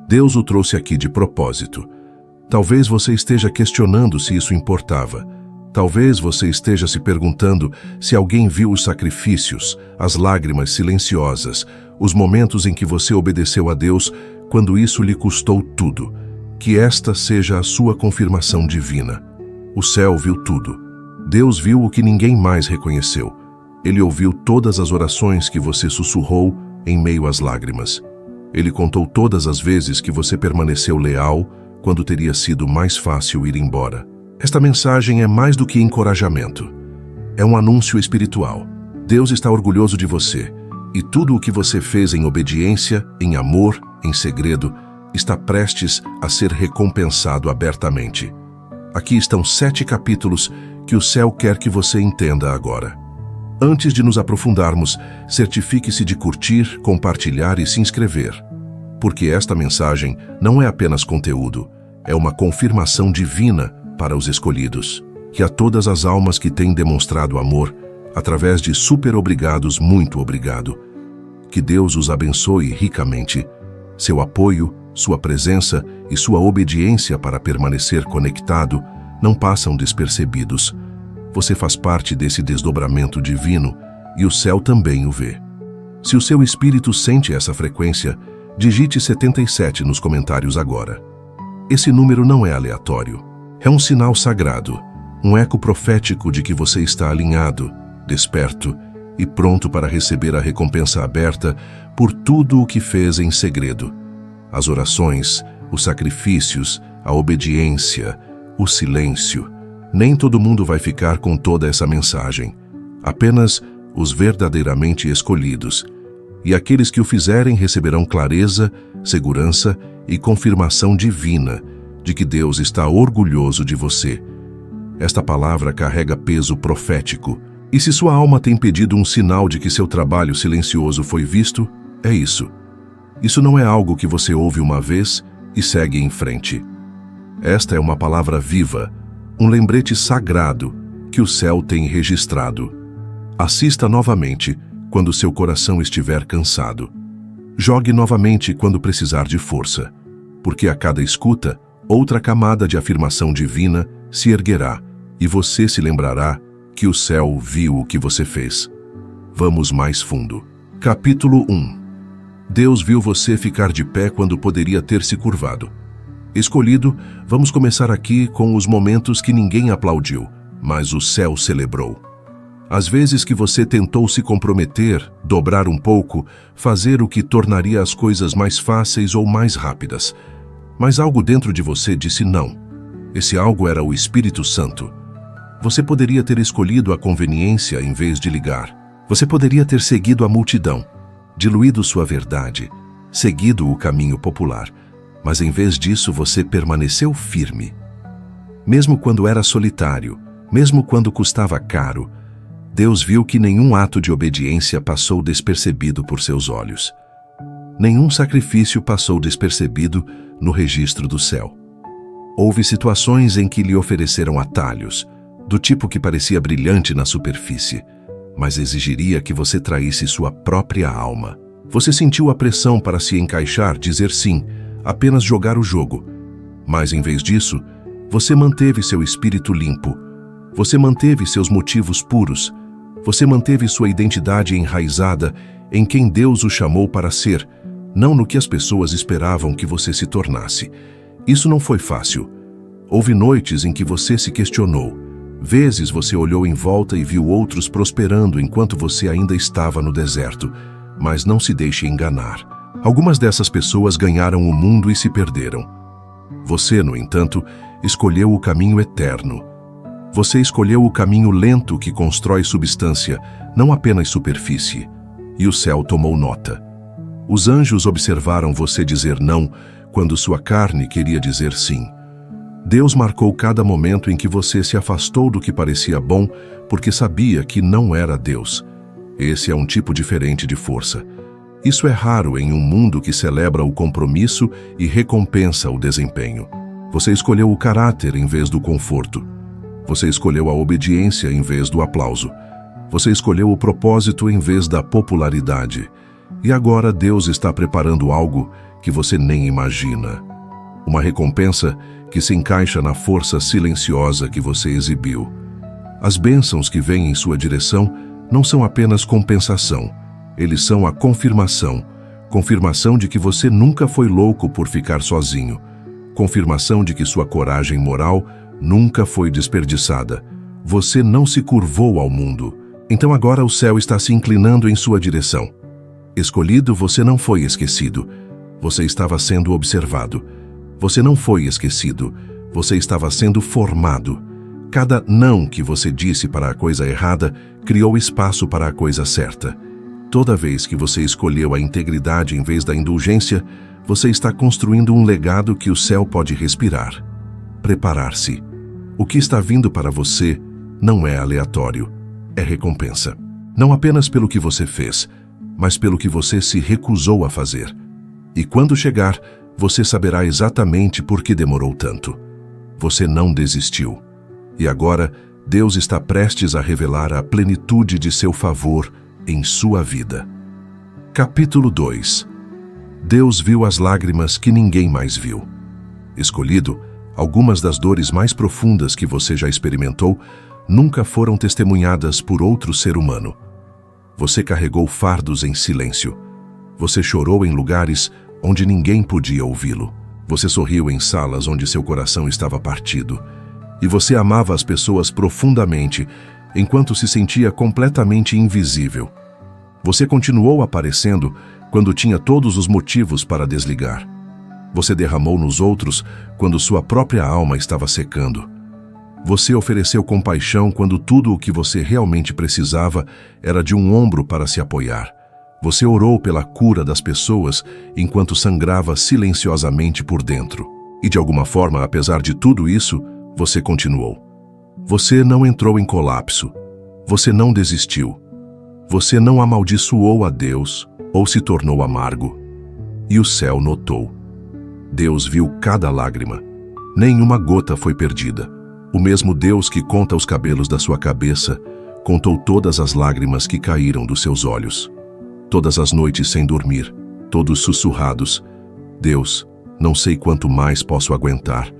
Deus o trouxe aqui de propósito. Talvez você esteja questionando se isso importava. Talvez você esteja se perguntando se alguém viu os sacrifícios, as lágrimas silenciosas, os momentos em que você obedeceu a Deus quando isso lhe custou tudo. Que esta seja a sua confirmação divina. O céu viu tudo. Deus viu o que ninguém mais reconheceu. Ele ouviu todas as orações que você sussurrou em meio às lágrimas. Ele contou todas as vezes que você permaneceu leal quando teria sido mais fácil ir embora. Esta mensagem é mais do que encorajamento. É um anúncio espiritual. Deus está orgulhoso de você, e tudo o que você fez em obediência, em amor, em segredo, está prestes a ser recompensado abertamente. Aqui estão 7 capítulos que o céu quer que você entenda agora. Antes de nos aprofundarmos, certifique-se de curtir, compartilhar e se inscrever. Porque esta mensagem não é apenas conteúdo, é uma confirmação divina para os escolhidos. Que a todas as almas que têm demonstrado amor, através de super obrigados, muito obrigado. Que Deus os abençoe ricamente. Seu apoio, sua presença e sua obediência para permanecer conectado não passam despercebidos. Você faz parte desse desdobramento divino e o céu também o vê. Se o seu espírito sente essa frequência, digite 77 nos comentários agora. Esse número não é aleatório. É um sinal sagrado, um eco profético de que você está alinhado, desperto e pronto para receber a recompensa aberta por tudo o que fez em segredo. As orações, os sacrifícios, a obediência, o silêncio. Nem todo mundo vai ficar com toda essa mensagem. Apenas os verdadeiramente escolhidos. E aqueles que o fizerem receberão clareza, segurança e confirmação divina de que Deus está orgulhoso de você. Esta palavra carrega peso profético. E se sua alma tem pedido um sinal de que seu trabalho silencioso foi visto, é isso. Isso não é algo que você ouve uma vez e segue em frente. Esta é uma palavra viva, um lembrete sagrado que o céu tem registrado. Assista novamente quando seu coração estiver cansado. Jogue novamente quando precisar de força, porque a cada escuta, outra camada de afirmação divina se erguerá e você se lembrará que o céu viu o que você fez. Vamos mais fundo. Capítulo 1. Deus viu você ficar de pé quando poderia ter se curvado. Escolhido, vamos começar aqui com os momentos que ninguém aplaudiu, mas o céu celebrou. Às vezes que você tentou se comprometer, dobrar um pouco, fazer o que tornaria as coisas mais fáceis ou mais rápidas. Mas algo dentro de você disse não. Esse algo era o Espírito Santo. Você poderia ter escolhido a conveniência em vez de ligar. Você poderia ter seguido a multidão, diluído sua verdade, seguido o caminho popular. Mas em vez disso você permaneceu firme. Mesmo quando era solitário, mesmo quando custava caro, Deus viu que nenhum ato de obediência passou despercebido por seus olhos. Nenhum sacrifício passou despercebido no registro do céu. Houve situações em que lhe ofereceram atalhos, do tipo que parecia brilhante na superfície, mas exigiria que você traísse sua própria alma. Você sentiu a pressão para se encaixar, dizer sim, apenas jogar o jogo. Mas em vez disso, você manteve seu espírito limpo. Você manteve seus motivos puros. Você manteve sua identidade enraizada em quem Deus o chamou para ser, não no que as pessoas esperavam que você se tornasse. Isso não foi fácil. Houve noites em que você se questionou. Vezes você olhou em volta e viu outros prosperando enquanto você ainda estava no deserto. Mas não se deixe enganar. Algumas dessas pessoas ganharam o mundo e se perderam. Você, no entanto, escolheu o caminho eterno. Você escolheu o caminho lento que constrói substância, não apenas superfície. E o céu tomou nota. Os anjos observaram você dizer não quando sua carne queria dizer sim. Deus marcou cada momento em que você se afastou do que parecia bom porque sabia que não era Deus. Esse é um tipo diferente de força. Isso é raro em um mundo que celebra o compromisso e recompensa o desempenho. Você escolheu o caráter em vez do conforto. Você escolheu a obediência em vez do aplauso. Você escolheu o propósito em vez da popularidade. E agora Deus está preparando algo que você nem imagina. Uma recompensa que se encaixa na força silenciosa que você exibiu. As bênçãos que vêm em sua direção não são apenas compensação. Eles são a confirmação. Confirmação de que você nunca foi louco por ficar sozinho. Confirmação de que sua coragem moral nunca foi desperdiçada. Você não se curvou ao mundo. Então agora o céu está se inclinando em sua direção. Escolhido, você não foi esquecido. Você estava sendo observado. Você não foi esquecido. Você estava sendo formado. Cada não que você disse para a coisa errada criou espaço para a coisa certa. Toda vez que você escolheu a integridade em vez da indulgência, você está construindo um legado que o céu pode respirar. Preparar-se. O que está vindo para você não é aleatório, é recompensa. Não apenas pelo que você fez, mas pelo que você se recusou a fazer. E quando chegar, você saberá exatamente por que demorou tanto. Você não desistiu. E agora, Deus está prestes a revelar a plenitude de seu favor em sua vida. Capítulo 2. Deus viu as lágrimas que ninguém mais viu. Escolhido, algumas das dores mais profundas que você já experimentou nunca foram testemunhadas por outro ser humano. Você carregou fardos em silêncio. Você chorou em lugares onde ninguém podia ouvi-lo. Você sorriu em salas onde seu coração estava partido. E você amava as pessoas profundamente, enquanto se sentia completamente invisível. Você continuou aparecendo quando tinha todos os motivos para desligar. Você derramou nos outros quando sua própria alma estava secando. Você ofereceu compaixão quando tudo o que você realmente precisava era de um ombro para se apoiar. Você orou pela cura das pessoas enquanto sangrava silenciosamente por dentro. E de alguma forma, apesar de tudo isso, você continuou. Você não entrou em colapso. Você não desistiu. Você não amaldiçoou a Deus ou se tornou amargo. E o céu notou. Deus viu cada lágrima. Nenhuma gota foi perdida. O mesmo Deus que conta os cabelos da sua cabeça, contou todas as lágrimas que caíram dos seus olhos. Todas as noites sem dormir, todos sussurrados. Deus, não sei quanto mais posso aguentar.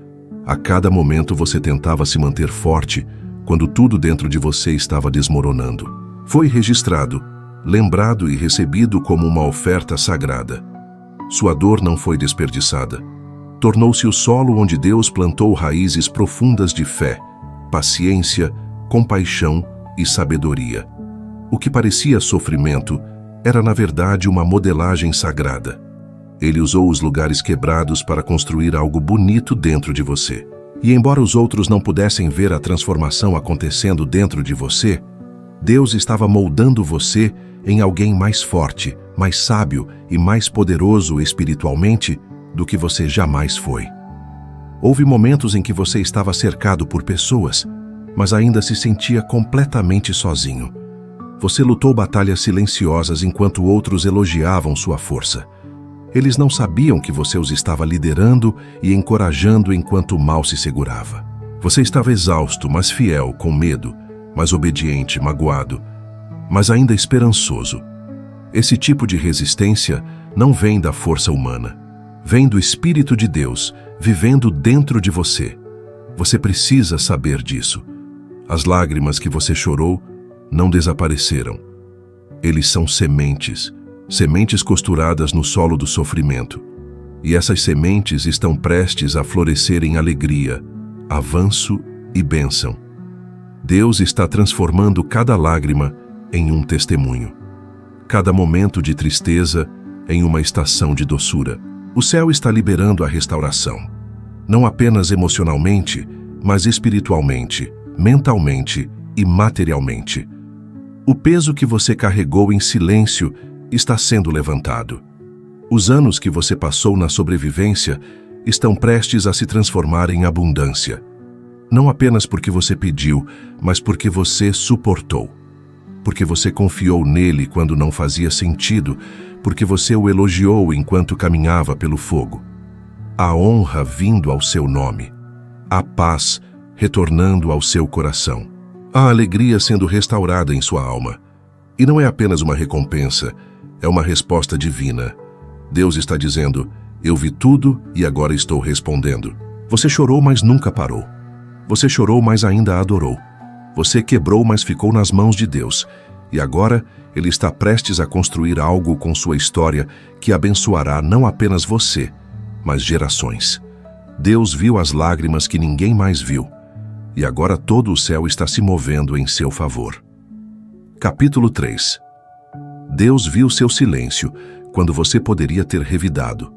A cada momento você tentava se manter forte, quando tudo dentro de você estava desmoronando. Foi registrado, lembrado e recebido como uma oferta sagrada. Sua dor não foi desperdiçada. Tornou-se o solo onde Deus plantou raízes profundas de fé, paciência, compaixão e sabedoria. O que parecia sofrimento era, na verdade, uma modelagem sagrada. Ele usou os lugares quebrados para construir algo bonito dentro de você. E embora os outros não pudessem ver a transformação acontecendo dentro de você, Deus estava moldando você em alguém mais forte, mais sábio e mais poderoso espiritualmente do que você jamais foi. Houve momentos em que você estava cercado por pessoas, mas ainda se sentia completamente sozinho. Você lutou batalhas silenciosas enquanto outros elogiavam sua força. Eles não sabiam que você os estava liderando e encorajando enquanto o mal se segurava. Você estava exausto, mas fiel, com medo, mas obediente, magoado, mas ainda esperançoso. Esse tipo de resistência não vem da força humana. Vem do Espírito de Deus, vivendo dentro de você. Você precisa saber disso. As lágrimas que você chorou não desapareceram. Eles são sementes, sementes costuradas no solo do sofrimento. E essas sementes estão prestes a florescer em alegria, avanço e bênção. Deus está transformando cada lágrima em um testemunho. Cada momento de tristeza em uma estação de doçura. O céu está liberando a restauração. Não apenas emocionalmente, mas espiritualmente, mentalmente e materialmente. O peso que você carregou em silêncio está sendo levantado. Os anos que você passou na sobrevivência estão prestes a se transformar em abundância. Não apenas porque você pediu, mas porque você suportou. Porque você confiou nele quando não fazia sentido, porque você o elogiou enquanto caminhava pelo fogo. A honra vindo ao seu nome. A paz retornando ao seu coração. A alegria sendo restaurada em sua alma. E não é apenas uma recompensa, É uma resposta divina. Deus está dizendo: eu vi tudo e agora estou respondendo. Você chorou, mas nunca parou. Você chorou, mas ainda adorou. Você quebrou, mas ficou nas mãos de Deus. E agora, Ele está prestes a construir algo com sua história que abençoará não apenas você, mas gerações. Deus viu as lágrimas que ninguém mais viu. E agora todo o céu está se movendo em seu favor. Capítulo 3. Deus viu seu silêncio quando você poderia ter revidado.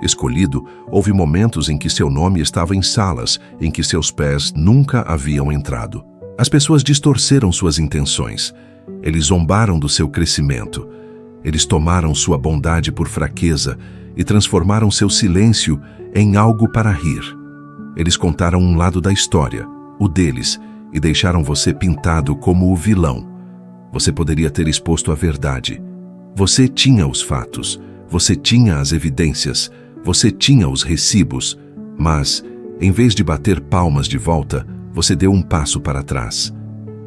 Escolhido, houve momentos em que seu nome estava em salas em que seus pés nunca haviam entrado. As pessoas distorceram suas intenções. Eles zombaram do seu crescimento. Eles tomaram sua bondade por fraqueza e transformaram seu silêncio em algo para rir. Eles contaram um lado da história, o deles, e deixaram você pintado como o vilão. Você poderia ter exposto a verdade. Você tinha os fatos, você tinha as evidências, você tinha os recibos, mas, em vez de bater palmas de volta, você deu um passo para trás.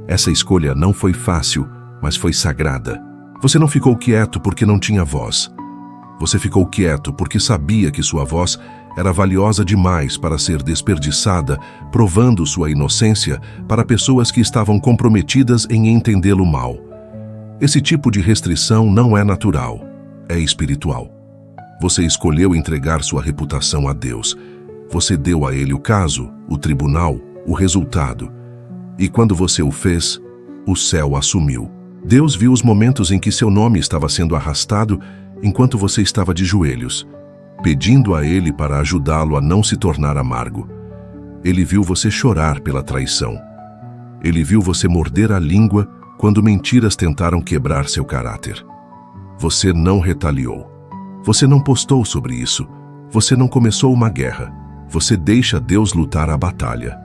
Essa escolha não foi fácil, mas foi sagrada. Você não ficou quieto porque não tinha voz. Você ficou quieto porque sabia que sua voz era valiosa demais para ser desperdiçada, provando sua inocência para pessoas que estavam comprometidas em entendê-lo mal. Esse tipo de restrição não é natural, é espiritual. Você escolheu entregar sua reputação a Deus. Você deu a Ele o caso, o tribunal, o resultado. E quando você o fez, o céu assumiu. Deus viu os momentos em que seu nome estava sendo arrastado enquanto você estava de joelhos, pedindo a Ele para ajudá-lo a não se tornar amargo. Ele viu você chorar pela traição. Ele viu você morder a língua quando mentiras tentaram quebrar seu caráter. Você não retaliou. Você não postou sobre isso. Você não começou uma guerra. Você deixa Deus lutar a batalha.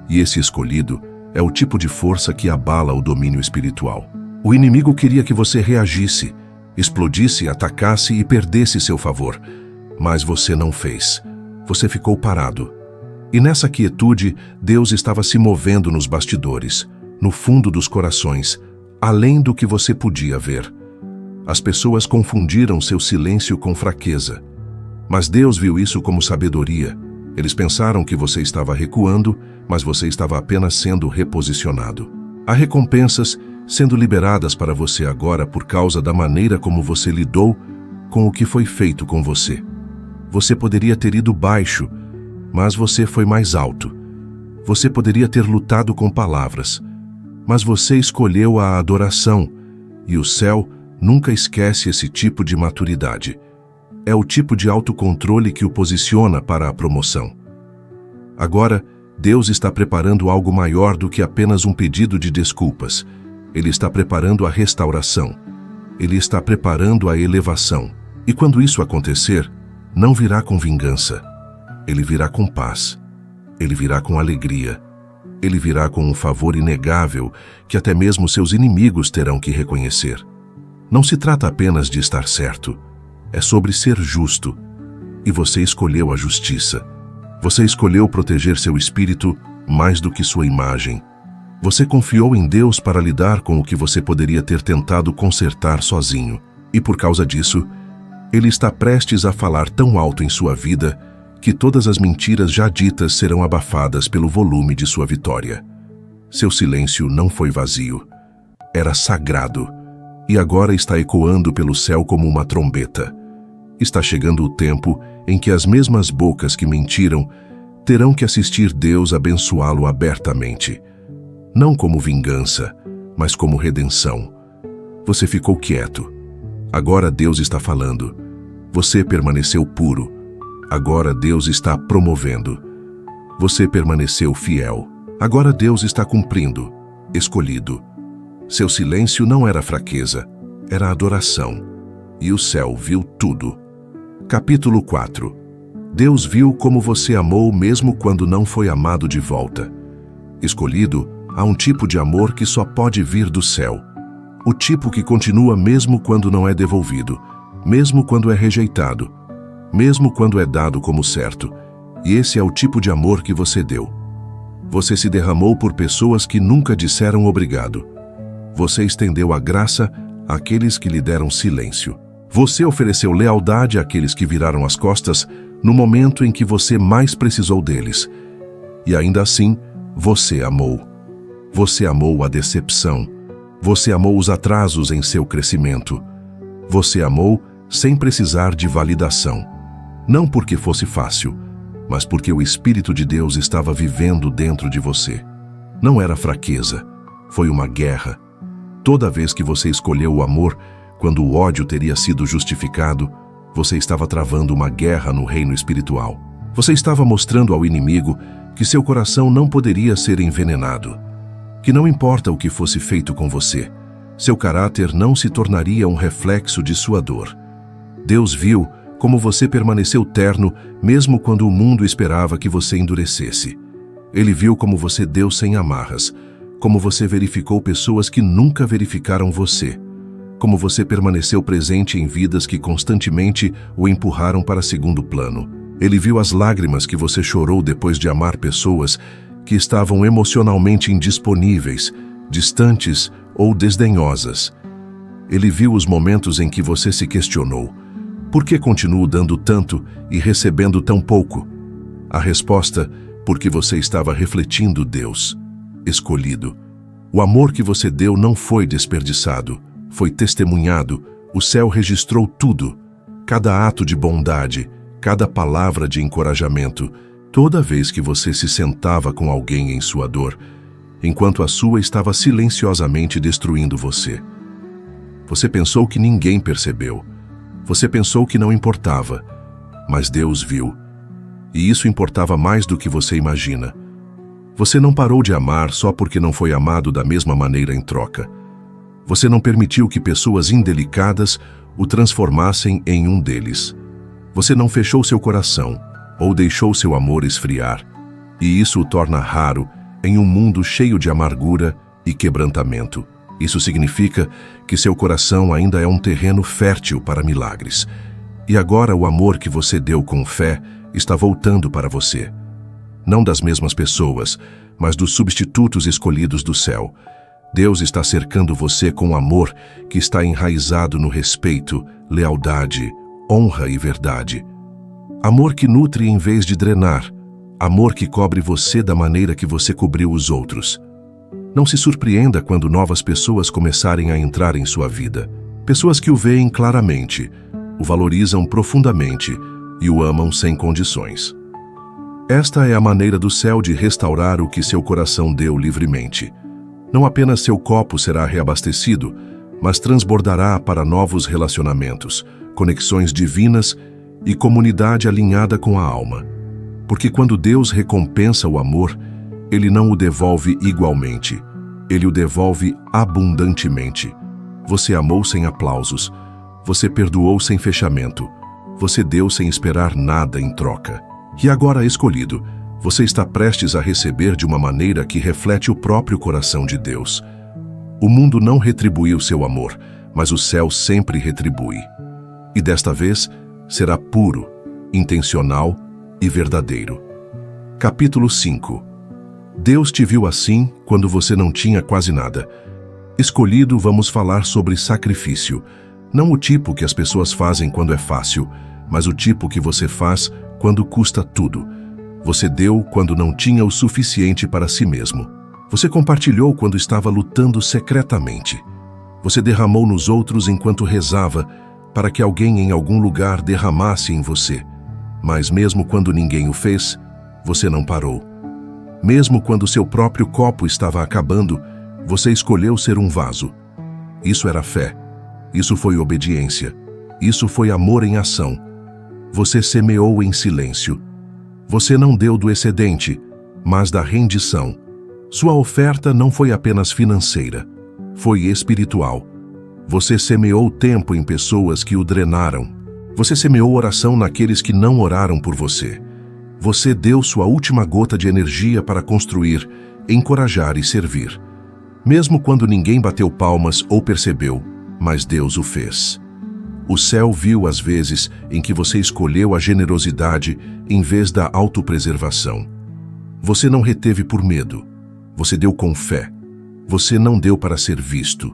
E esse escolhido é o tipo de força que abala o domínio espiritual. O inimigo queria que você reagisse, explodisse, atacasse e perdesse seu favor. Mas você não fez. Você ficou parado. E nessa quietude, Deus estava se movendo nos bastidores, no fundo dos corações, além do que você podia ver. As pessoas confundiram seu silêncio com fraqueza. Mas Deus viu isso como sabedoria. Eles pensaram que você estava recuando, mas você estava apenas sendo reposicionado. Há recompensas sendo liberadas para você agora por causa da maneira como você lidou com o que foi feito com você. Você poderia ter ido baixo, mas você foi mais alto. Você poderia ter lutado com palavras, mas você escolheu a adoração, e o céu nunca esquece esse tipo de maturidade. É o tipo de autocontrole que o posiciona para a promoção. Agora, Deus está preparando algo maior do que apenas um pedido de desculpas. Ele está preparando a restauração. Ele está preparando a elevação. E quando isso acontecer, não virá com vingança. Ele virá com paz. Ele virá com alegria. Ele virá com um favor inegável que até mesmo seus inimigos terão que reconhecer. Não se trata apenas de estar certo. É sobre ser justo. E você escolheu a justiça. Você escolheu proteger seu espírito mais do que sua imagem. Você confiou em Deus para lidar com o que você poderia ter tentado consertar sozinho. E por causa disso, Ele está prestes a falar tão alto em sua vida que todas as mentiras já ditas serão abafadas pelo volume de sua vitória. Seu silêncio não foi vazio. Era sagrado. E agora está ecoando pelo céu como uma trombeta. Está chegando o tempo em que as mesmas bocas que mentiram terão que assistir Deus abençoá-lo abertamente. Não como vingança, mas como redenção. Você ficou quieto. Agora Deus está falando. Você permaneceu puro. Agora Deus está promovendo. Você permaneceu fiel. Agora Deus está cumprindo. Escolhido. Seu silêncio não era fraqueza, era adoração. E o céu viu tudo. Capítulo 4. Deus viu como você amou mesmo quando não foi amado de volta. Escolhido, há um tipo de amor que só pode vir do céu. O tipo que continua mesmo quando não é devolvido, mesmo quando é rejeitado, mesmo quando é dado como certo. E esse é o tipo de amor que você deu. Você se derramou por pessoas que nunca disseram obrigado. Você estendeu a graça àqueles que lhe deram silêncio. Você ofereceu lealdade àqueles que viraram as costas no momento em que você mais precisou deles. E ainda assim, você amou. Você amou a decepção. Você amou os atrasos em seu crescimento. Você amou sem precisar de validação. Não porque fosse fácil, mas porque o Espírito de Deus estava vivendo dentro de você. Não era fraqueza, foi uma guerra. Toda vez que você escolheu o amor, quando o ódio teria sido justificado, você estava travando uma guerra no reino espiritual. Você estava mostrando ao inimigo que seu coração não poderia ser envenenado, que não importa o que fosse feito com você, seu caráter não se tornaria um reflexo de sua dor. Deus viu como você permaneceu terno mesmo quando o mundo esperava que você endurecesse. Ele viu como você deu sem amarras, como você verificou pessoas que nunca verificaram você, como você permaneceu presente em vidas que constantemente o empurraram para segundo plano. Ele viu as lágrimas que você chorou depois de amar pessoas que estavam emocionalmente indisponíveis, distantes ou desdenhosas. Ele viu os momentos em que você se questionou: por que continuo dando tanto e recebendo tão pouco? A resposta: porque você estava refletindo Deus, escolhido. O amor que você deu não foi desperdiçado, foi testemunhado. O céu registrou tudo, cada ato de bondade, cada palavra de encorajamento, toda vez que você se sentava com alguém em sua dor, enquanto a sua estava silenciosamente destruindo você. Você pensou que ninguém percebeu. Você pensou que não importava, mas Deus viu. E isso importava mais do que você imagina. Você não parou de amar só porque não foi amado da mesma maneira em troca. Você não permitiu que pessoas indelicadas o transformassem em um deles. Você não fechou seu coração ou deixou seu amor esfriar. E isso o torna raro em um mundo cheio de amargura e quebrantamento. Isso significa que seu coração ainda é um terreno fértil para milagres. E agora o amor que você deu com fé está voltando para você. Não das mesmas pessoas, mas dos substitutos escolhidos do céu. Deus está cercando você com amor que está enraizado no respeito, lealdade, honra e verdade. Amor que nutre em vez de drenar. Amor que cobre você da maneira que você cobriu os outros. Não se surpreenda quando novas pessoas começarem a entrar em sua vida. Pessoas que o veem claramente, o valorizam profundamente e o amam sem condições. Esta é a maneira do céu de restaurar o que seu coração deu livremente. Não apenas seu copo será reabastecido, mas transbordará para novos relacionamentos, conexões divinas e comunidade alinhada com a alma. Porque quando Deus recompensa o amor, Ele não o devolve igualmente. Ele o devolve abundantemente. Você amou sem aplausos. Você perdoou sem fechamento. Você deu sem esperar nada em troca. E agora, escolhido, você está prestes a receber de uma maneira que reflete o próprio coração de Deus. O mundo não retribuiu seu amor, mas o céu sempre retribui. E desta vez, será puro, intencional e verdadeiro. Capítulo 5. Deus te viu assim quando você não tinha quase nada. Escolhido, vamos falar sobre sacrifício. Não o tipo que as pessoas fazem quando é fácil, mas o tipo que você faz quando custa tudo. Você deu quando não tinha o suficiente para si mesmo. Você compartilhou quando estava lutando secretamente. Você derramou nos outros enquanto rezava para que alguém em algum lugar derramasse em você. Mas mesmo quando ninguém o fez, você não parou. Mesmo quando seu próprio copo estava acabando, você escolheu ser um vaso. Isso era fé. Isso foi obediência. Isso foi amor em ação. Você semeou em silêncio. Você não deu do excedente, mas da rendição. Sua oferta não foi apenas financeira, foi espiritual. Você semeou tempo em pessoas que o drenaram. Você semeou oração naqueles que não oraram por você. Você deu sua última gota de energia para construir, encorajar e servir. Mesmo quando ninguém bateu palmas ou percebeu, mas Deus o fez. O céu viu as vezes em que você escolheu a generosidade em vez da autopreservação. Você não reteve por medo. Você deu com fé. Você não deu para ser visto.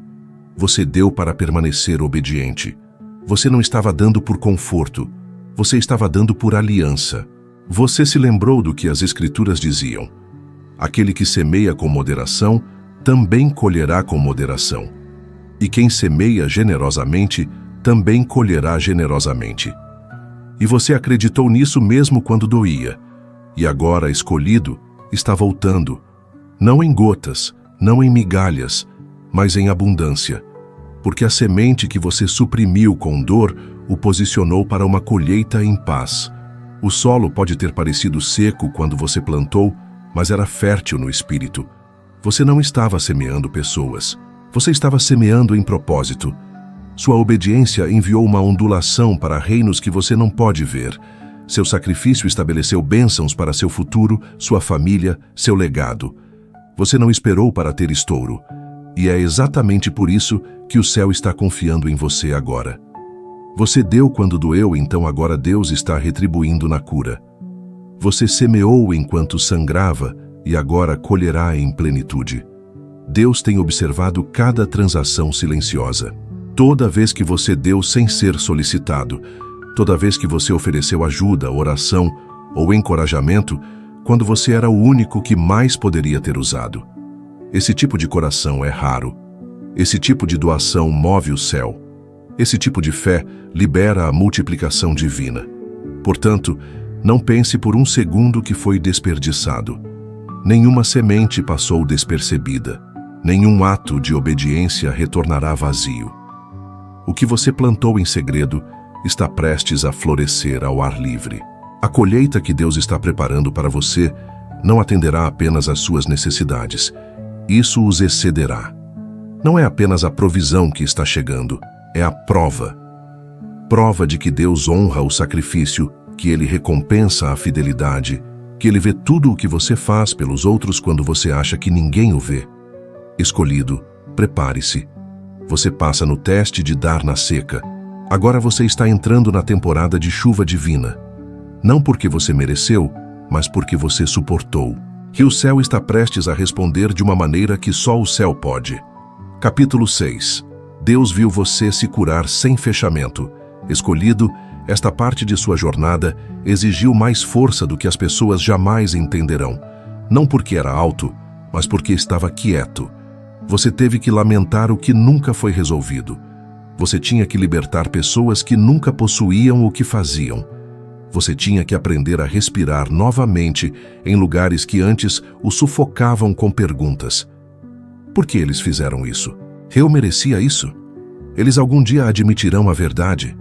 Você deu para permanecer obediente. Você não estava dando por conforto, você estava dando por aliança. Você se lembrou do que as Escrituras diziam: aquele que semeia com moderação também colherá com moderação. E quem semeia generosamente também colherá generosamente. E você acreditou nisso mesmo quando doía. E agora, escolhido, está voltando, não em gotas, não em migalhas, mas em abundância. Porque a semente que você suprimiu com dor o posicionou para uma colheita em paz. O solo pode ter parecido seco quando você plantou, mas era fértil no espírito. Você não estava semeando pessoas. Você estava semeando em propósito. Sua obediência enviou uma ondulação para reinos que você não pode ver. Seu sacrifício estabeleceu bênçãos para seu futuro, sua família, seu legado. Você não esperou para ter estouro. E é exatamente por isso que o céu está confiando em você agora. Você deu quando doeu, então agora Deus está retribuindo na cura. Você semeou enquanto sangrava e agora colherá em plenitude. Deus tem observado cada transação silenciosa. Toda vez que você deu sem ser solicitado, toda vez que você ofereceu ajuda, oração ou encorajamento, quando você era o único que mais poderia ter usado. Esse tipo de coração é raro. Esse tipo de doação move o céu. Esse tipo de fé libera a multiplicação divina. Portanto, não pense por um segundo que foi desperdiçado. Nenhuma semente passou despercebida. Nenhum ato de obediência retornará vazio. O que você plantou em segredo está prestes a florescer ao ar livre. A colheita que Deus está preparando para você não atenderá apenas às suas necessidades. Isso os excederá. Não é apenas a provisão que está chegando, é a prova. Prova de que Deus honra o sacrifício, que Ele recompensa a fidelidade, que Ele vê tudo o que você faz pelos outros quando você acha que ninguém o vê. Escolhido, prepare-se. Você passa no teste de dar na seca. Agora você está entrando na temporada de chuva divina. Não porque você mereceu, mas porque você suportou. Que o céu está prestes a responder de uma maneira que só o céu pode. Capítulo 6. Deus viu você se curar sem fechamento. Escolhido, esta parte de sua jornada exigiu mais força do que as pessoas jamais entenderão. Não porque era alto, mas porque estava quieto. Você teve que lamentar o que nunca foi resolvido. Você tinha que libertar pessoas que nunca possuíam o que faziam. Você tinha que aprender a respirar novamente em lugares que antes o sufocavam com perguntas. Por que eles fizeram isso? Eu merecia isso? Eles algum dia admitirão a verdade.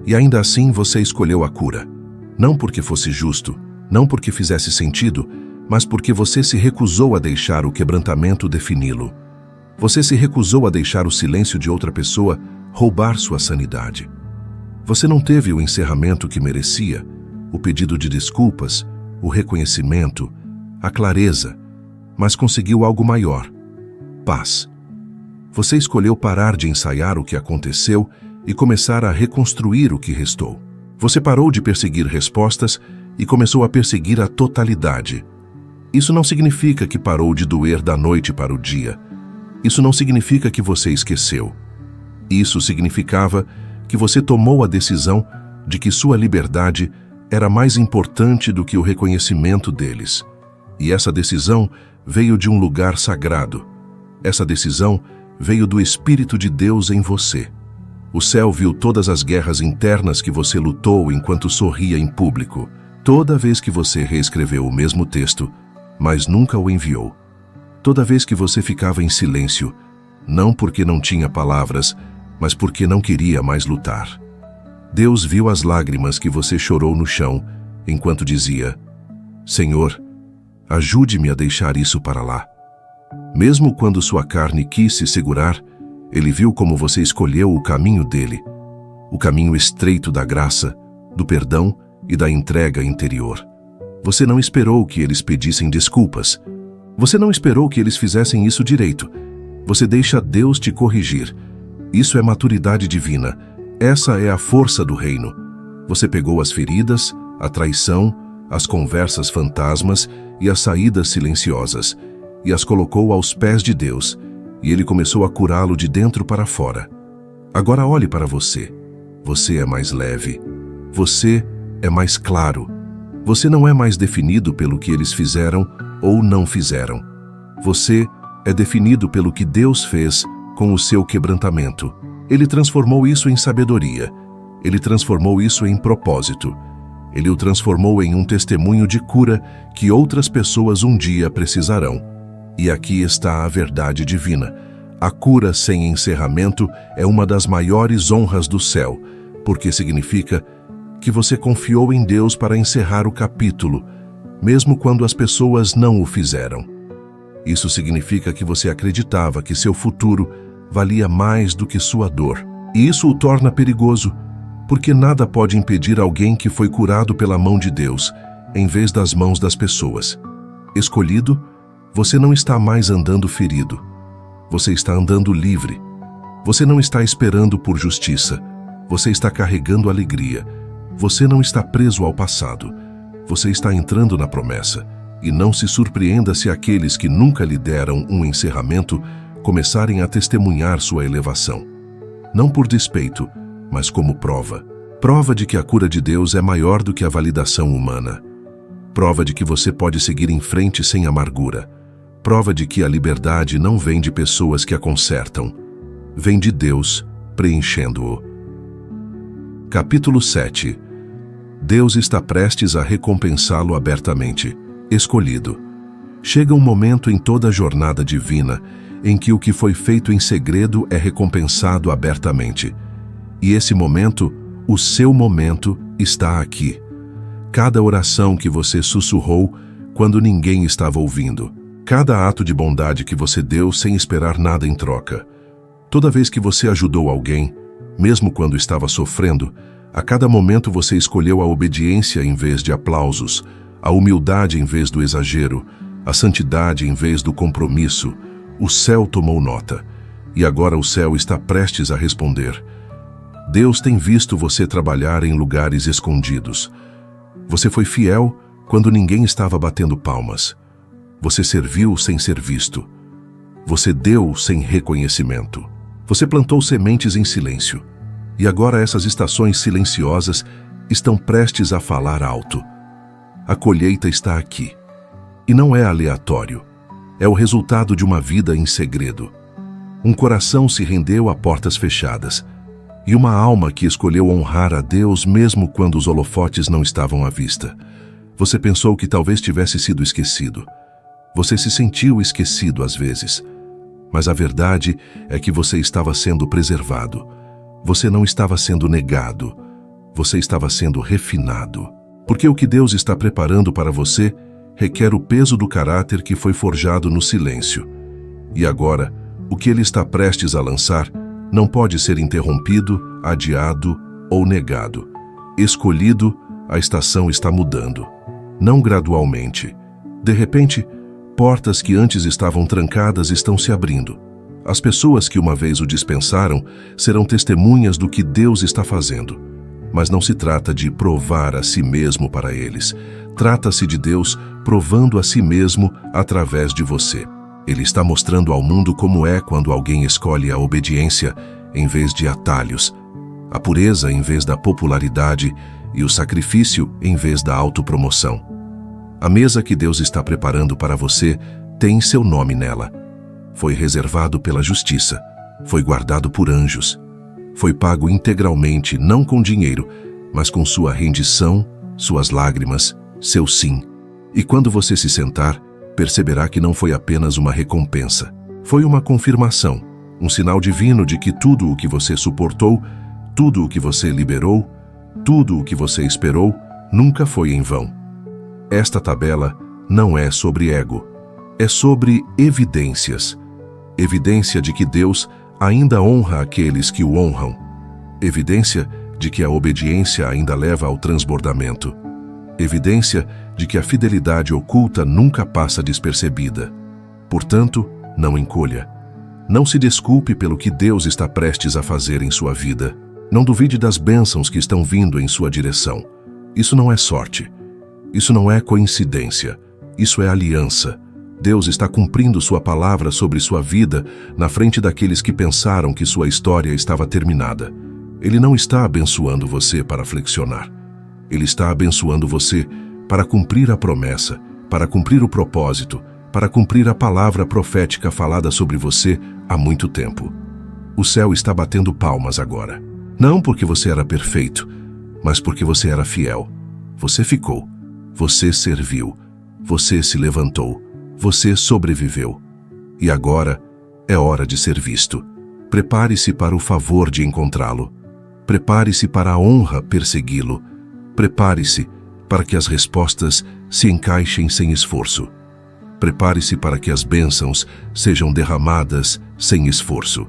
E ainda assim você escolheu a cura. Não porque fosse justo, não porque fizesse sentido, mas porque você se recusou a deixar o quebrantamento defini-lo. Você se recusou a deixar o silêncio de outra pessoa roubar sua sanidade. Você não teve o encerramento que merecia, o pedido de desculpas, o reconhecimento, a clareza, mas conseguiu algo maior: paz. Você escolheu parar de ensaiar o que aconteceu e começar a reconstruir o que restou. Você parou de perseguir respostas e começou a perseguir a totalidade. Isso não significa que parou de doer da noite para o dia. Isso não significa que você esqueceu. Isso significava que você tomou a decisão de que sua liberdade era mais importante do que o reconhecimento deles. E essa decisão veio de um lugar sagrado. Essa decisão veio do Espírito de Deus em você. O céu viu todas as guerras internas que você lutou enquanto sorria em público, toda vez que você reescreveu o mesmo texto, mas nunca o enviou. Toda vez que você ficava em silêncio, não porque não tinha palavras, mas porque não queria mais lutar. Deus viu as lágrimas que você chorou no chão, enquanto dizia: Senhor, ajude-me a deixar isso para lá. Mesmo quando sua carne quis se segurar, Ele viu como você escolheu o caminho dele, o caminho estreito da graça, do perdão e da entrega interior. Você não esperou que eles pedissem desculpas. Você não esperou que eles fizessem isso direito. Você deixa Deus te corrigir. Isso é maturidade divina. Essa é a força do reino. Você pegou as feridas, a traição, as conversas fantasmas e as saídas silenciosas, e as colocou aos pés de Deus, e Ele começou a curá-lo de dentro para fora. Agora olhe para você. Você é mais leve. Você é mais claro. Você não é mais definido pelo que eles fizeram ou não fizeram. Você é definido pelo que Deus fez com o seu quebrantamento. Ele transformou isso em sabedoria. Ele transformou isso em propósito. Ele o transformou em um testemunho de cura que outras pessoas um dia precisarão. E aqui está a verdade divina. A cura sem encerramento é uma das maiores honras do céu, porque significa que você confiou em Deus para encerrar o capítulo, mesmo quando as pessoas não o fizeram. Isso significa que você acreditava que seu futuro valia mais do que sua dor. E isso o torna perigoso, porque nada pode impedir alguém que foi curado pela mão de Deus, em vez das mãos das pessoas. Escolhido, você não está mais andando ferido. Você está andando livre. Você não está esperando por justiça. Você está carregando alegria. Você não está preso ao passado. Você está entrando na promessa. E não se surpreenda se aqueles que nunca lhe deram um encerramento começarem a testemunhar sua elevação. Não por despeito, mas como prova. Prova de que a cura de Deus é maior do que a validação humana. Prova de que você pode seguir em frente sem amargura. Prova de que a liberdade não vem de pessoas que a consertam. Vem de Deus preenchendo-o. Capítulo 7. Deus está prestes a recompensá-lo abertamente. Escolhido. Chega um momento em toda a jornada divina em que o que foi feito em segredo é recompensado abertamente. E esse momento, o seu momento, está aqui. Cada oração que você sussurrou quando ninguém estava ouvindo. Cada ato de bondade que você deu sem esperar nada em troca. Toda vez que você ajudou alguém, mesmo quando estava sofrendo, a cada momento você escolheu a obediência em vez de aplausos, a humildade em vez do exagero, a santidade em vez do compromisso. O céu tomou nota, e agora o céu está prestes a responder. Deus tem visto você trabalhar em lugares escondidos. Você foi fiel quando ninguém estava batendo palmas. Você serviu sem ser visto. Você deu sem reconhecimento. Você plantou sementes em silêncio. E agora essas estações silenciosas estão prestes a falar alto. A colheita está aqui. E não é aleatório. É o resultado de uma vida em segredo. Um coração se rendeu a portas fechadas. E uma alma que escolheu honrar a Deus mesmo quando os holofotes não estavam à vista. Você pensou que talvez tivesse sido esquecido. Você se sentiu esquecido às vezes. Mas a verdade é que você estava sendo preservado. Você não estava sendo negado. Você estava sendo refinado. Porque o que Deus está preparando para você requer o peso do caráter que foi forjado no silêncio. E agora, o que Ele está prestes a lançar não pode ser interrompido, adiado ou negado. Escolhido, a estação está mudando. Não gradualmente. De repente, portas que antes estavam trancadas estão se abrindo. As pessoas que uma vez o dispensaram serão testemunhas do que Deus está fazendo. Mas não se trata de provar a si mesmo para eles. Trata-se de Deus provando a si mesmo através de você. Ele está mostrando ao mundo como é quando alguém escolhe a obediência em vez de atalhos, a pureza em vez da popularidade e o sacrifício em vez da autopromoção. A mesa que Deus está preparando para você tem seu nome nela. Foi reservado pela justiça, foi guardado por anjos, foi pago integralmente, não com dinheiro, mas com sua rendição, suas lágrimas, seu sim. E quando você se sentar, perceberá que não foi apenas uma recompensa. Foi uma confirmação, um sinal divino de que tudo o que você suportou, tudo o que você liberou, tudo o que você esperou, nunca foi em vão. Esta tabela não é sobre ego, é sobre evidências. Evidência de que Deus ainda honra aqueles que o honram. Evidência de que a obediência ainda leva ao transbordamento. Evidência de que a fidelidade oculta nunca passa despercebida. Portanto, não encolha. Não se desculpe pelo que Deus está prestes a fazer em sua vida. Não duvide das bênçãos que estão vindo em sua direção. Isso não é sorte. Isso não é coincidência. Isso é aliança. Deus está cumprindo sua palavra sobre sua vida na frente daqueles que pensaram que sua história estava terminada. Ele não está abençoando você para flexionar. Ele está abençoando você para cumprir a promessa, para cumprir o propósito, para cumprir a palavra profética falada sobre você há muito tempo. O céu está batendo palmas agora. Não porque você era perfeito, mas porque você era fiel. Você ficou, você serviu, você se levantou, você sobreviveu. E agora é hora de ser visto. Prepare-se para o favor de encontrá-lo. Prepare-se para a honra persegui-lo. Prepare-se para que as respostas se encaixem sem esforço. Prepare-se para que as bênçãos sejam derramadas sem esforço.